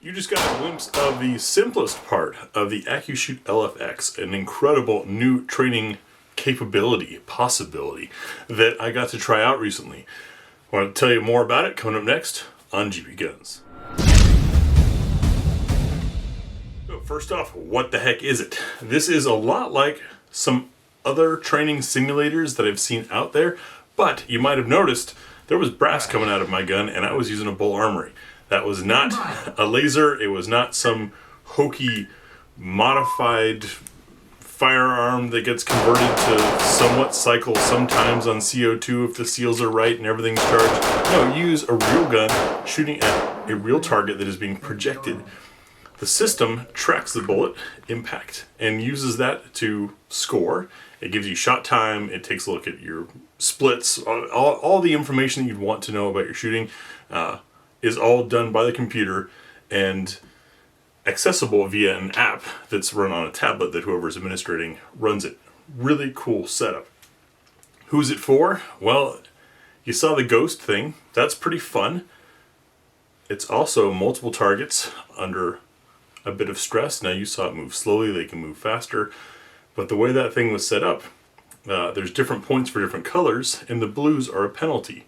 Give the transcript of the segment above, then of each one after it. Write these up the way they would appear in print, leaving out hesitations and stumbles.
You just got a glimpse of the simplest part of the Accushoot LFX, an incredible new training possibility that I got to try out recently. I want to tell you more about it coming up next on GBGuns. So first off, what the heck is it? This is a lot like some other training simulators that I've seen out there, but you might have noticed there was brass coming out of my gun and I was using a bull armory. That was not a laser, it was not some hokey modified firearm that gets converted to somewhat cycle sometimes on CO2 if the seals are right and everything's charged. No, you use a real gun shooting at a real target that is being projected. The system tracks the bullet impact and uses that to score. It gives you shot time, it takes a look at your splits, all the information that you'd want to know about your shooting is all done by the computer and accessible via an app that's run on a tablet that whoever's administrating runs it. Really cool setup. Who's it for? Well, you saw the ghost thing. That's pretty fun. It's also multiple targets under a bit of stress. Now you saw it move slowly, they can move faster. But the way that thing was set up, there's different points for different colors, and the blues are a penalty.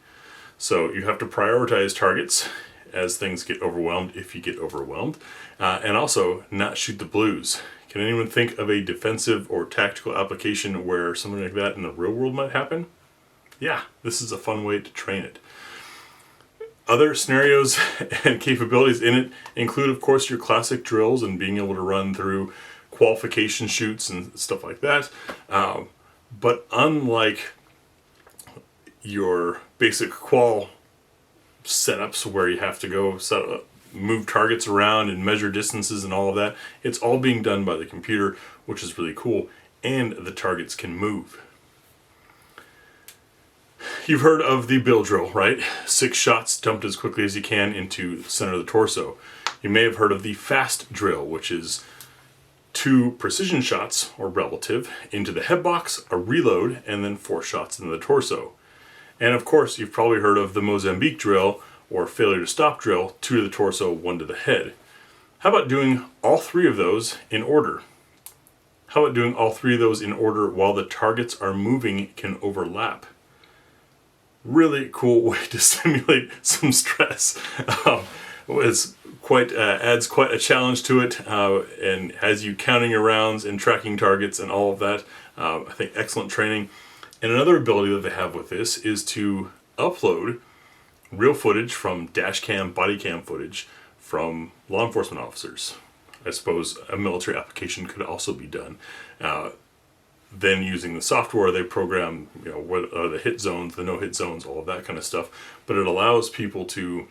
So you have to prioritize targets as things get overwhelmed, if you get overwhelmed, and also not shoot the blues. Can anyone think of a defensive or tactical application where something like that in the real world might happen? Yeah, this is a fun way to train it. Other scenarios and capabilities in it include, of course, your classic drills and being able to run through qualification shoots and stuff like that. But unlike your basic qual setups where you have to go move targets around and measure distances and all of that, it's all being done by the computer, which is really cool, and the targets can move. You've heard of the bill drill, right? 6 shots dumped as quickly as you can into the center of the torso. You may have heard of the fast drill, which is 2 precision shots, or relative, into the head box, a reload, and then 4 shots into the torso. And of course, you've probably heard of the Mozambique drill, or failure to stop drill, 2 to the torso, 1 to the head. How about doing all 3 of those in order? How about doing all 3 of those in order while the targets are moving can overlap? Really cool way to simulate some stress. It's adds quite a challenge to it, and has you counting your rounds and tracking targets and all of that. I think excellent training. And another ability that they have with this is to upload real footage from dash cam, body cam footage from law enforcement officers. I suppose a military application could also be done. Then using the software, they program, what are the hit zones, the no hit zones, all of that kind of stuff. But it allows people to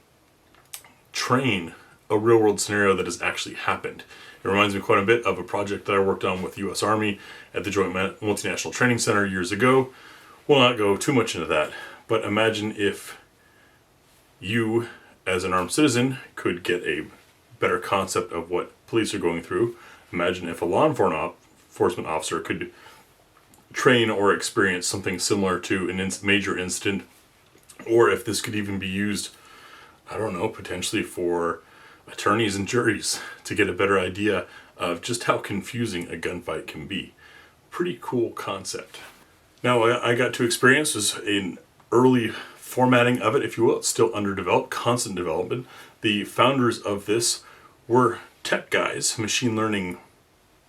train a real world scenario that has actually happened. It reminds me quite a bit of a project that I worked on with the U.S. Army at the Joint Multinational Training Center years ago. We'll not go too much into that, but imagine if you, as an armed citizen, could get a better concept of what police are going through. Imagine if a law enforcement officer could train or experience something similar to a major incident, or if this could even be used, I don't know, potentially for attorneys and juries to get a better idea of just how confusing a gunfight can be. Pretty cool concept. Now, what I got to experience was an early formatting of it, if you will. It's still underdeveloped, constant development. The founders of this were tech guys, machine learning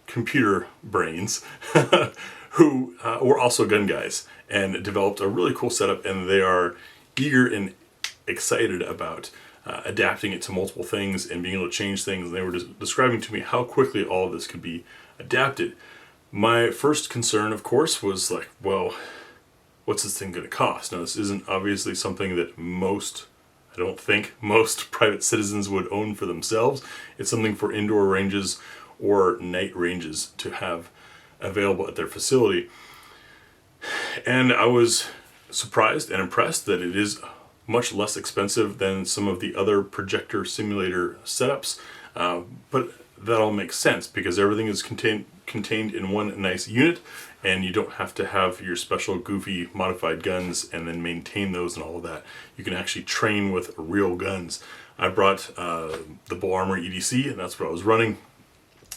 computer brains, who were also gun guys and developed a really cool setup, and they are eager and excited about adapting it to multiple things and being able to change things. And they were just describing to me how quickly all of this could be adapted. My first concern, of course, was like, well, what's this thing going to cost? Now, this isn't obviously something that I don't think most private citizens would own for themselves. It's something for indoor ranges or night ranges to have available at their facility. And I was surprised and impressed that it is much less expensive than some of the other projector simulator setups, but that all makes sense because everything is contained in one nice unit, and you don't have to have your special goofy modified guns and then maintain those and all of that. You can actually train with real guns. I brought the Bull Armor EDC, and that's what I was running.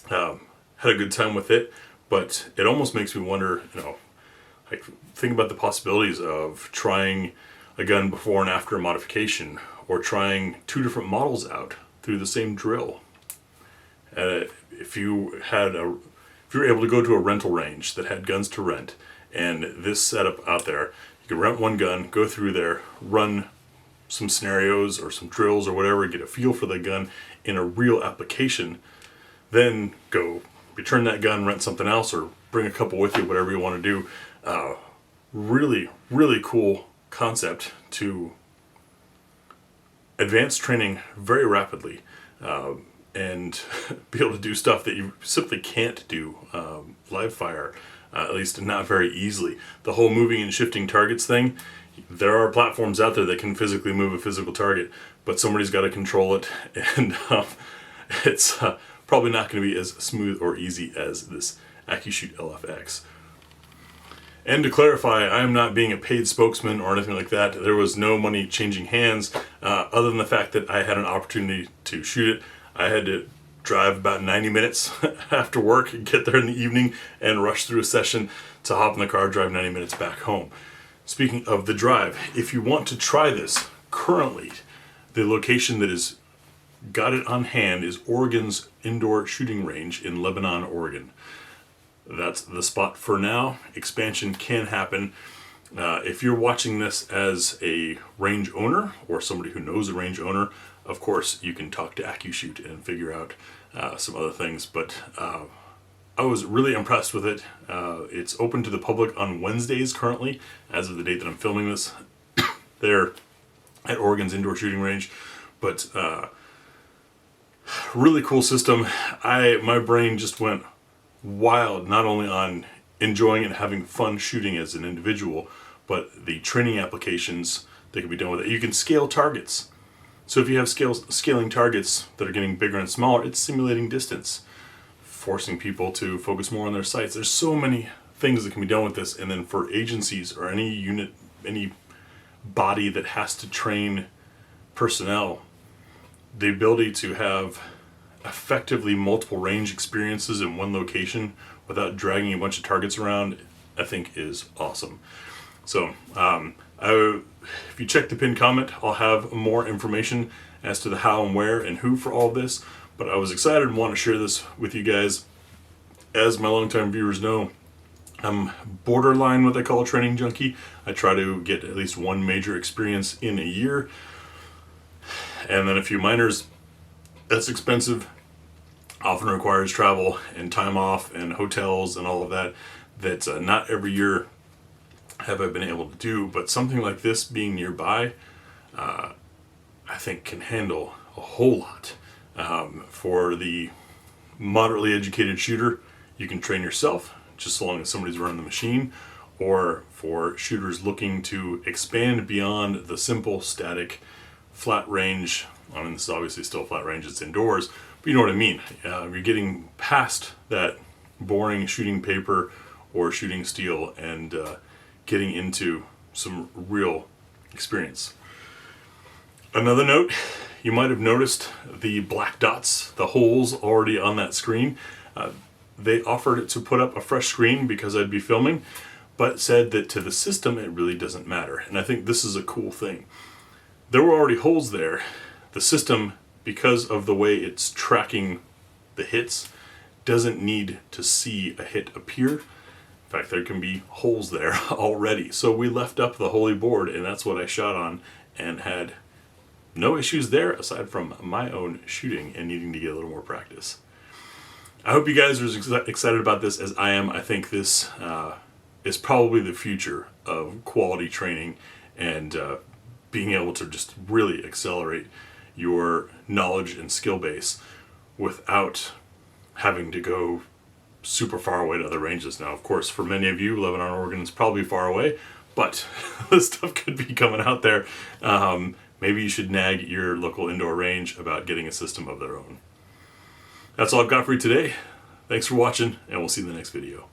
Had a good time with it, but it almost makes me wonder, like, think about the possibilities of trying a gun before and after a modification, or trying 2 different models out through the same drill. If you were able to go to a rental range that had guns to rent, and this setup out there, you could rent one gun, go through there, run some scenarios or some drills or whatever, get a feel for the gun in a real application, then go return that gun, rent something else, or bring a couple with you, whatever you want to do. Really, really cool concept to advance training very rapidly, and be able to do stuff that you simply can't do live fire, at least not very easily. The whole moving and shifting targets thing, there are platforms out there that can physically move a physical target, but somebody's got to control it, and it's probably not going to be as smooth or easy as this Accushoot LFX. And to clarify, I am not being a paid spokesman or anything like that. There was no money changing hands, other than the fact that I had an opportunity to shoot it. I had to drive about 90 minutes after work, get there in the evening, and rush through a session to hop in the car, drive 90 minutes back home. Speaking of the drive, if you want to try this, currently, the location that is got it on hand is Oregon's indoor shooting range in Lebanon, Oregon. That's the spot for now. Expansion can happen. If you're watching this as a range owner or somebody who knows a range owner, of course you can talk to Accushoot and figure out some other things. But I was really impressed with it. It's open to the public on Wednesdays currently, as of the date that I'm filming this. They're at Oregon's indoor shooting range. But really cool system. My brain just went wild, not only on enjoying and having fun shooting as an individual, but the training applications that can be done with it. You can scale targets. So if you have scaling targets that are getting bigger and smaller, it's simulating distance, forcing people to focus more on their sights. There's so many things that can be done with this. And then for agencies or any unit, any body that has to train personnel, the ability to have effectively multiple range experiences in one location without dragging a bunch of targets around, I think is awesome. So if you check the pinned comment, I'll have more information as to the how and where and who for all this. But I was excited and want to share this with you guys. As my longtime viewers know, I'm borderline what they call a training junkie. I try to get at least one major experience in a year, and then a few minors. That's expensive, often requires travel and time off and hotels and all of that. That's not every year have I been able to do, but something like this being nearby, I think can handle a whole lot. For the moderately educated shooter, you can train yourself, just so long as somebody's running the machine, or for shooters looking to expand beyond the simple static flat range. I mean, this is obviously still flat range, it's indoors, but you know what I mean. You're getting past that boring shooting paper or shooting steel and getting into some real experience. Another note, you might have noticed the black dots, the holes already on that screen. They offered to put up a fresh screen because I'd be filming, but said that to the system it really doesn't matter. And I think this is a cool thing. There were already holes there. The system, because of the way it's tracking the hits, doesn't need to see a hit appear. In fact, there can be holes there already. So we left up the holy board, and that's what I shot on, and had no issues there aside from my own shooting and needing to get a little more practice. I hope you guys are as excited about this as I am. I think this is probably the future of quality training and being able to just really accelerate your knowledge and skill base without having to go super far away to other ranges. Now, of course, for many of you, Lebanon, Oregon is probably far away, but this stuff could be coming out there. Maybe you should nag your local indoor range about getting a system of their own. That's all I've got for you today. Thanks for watching, and we'll see you in the next video.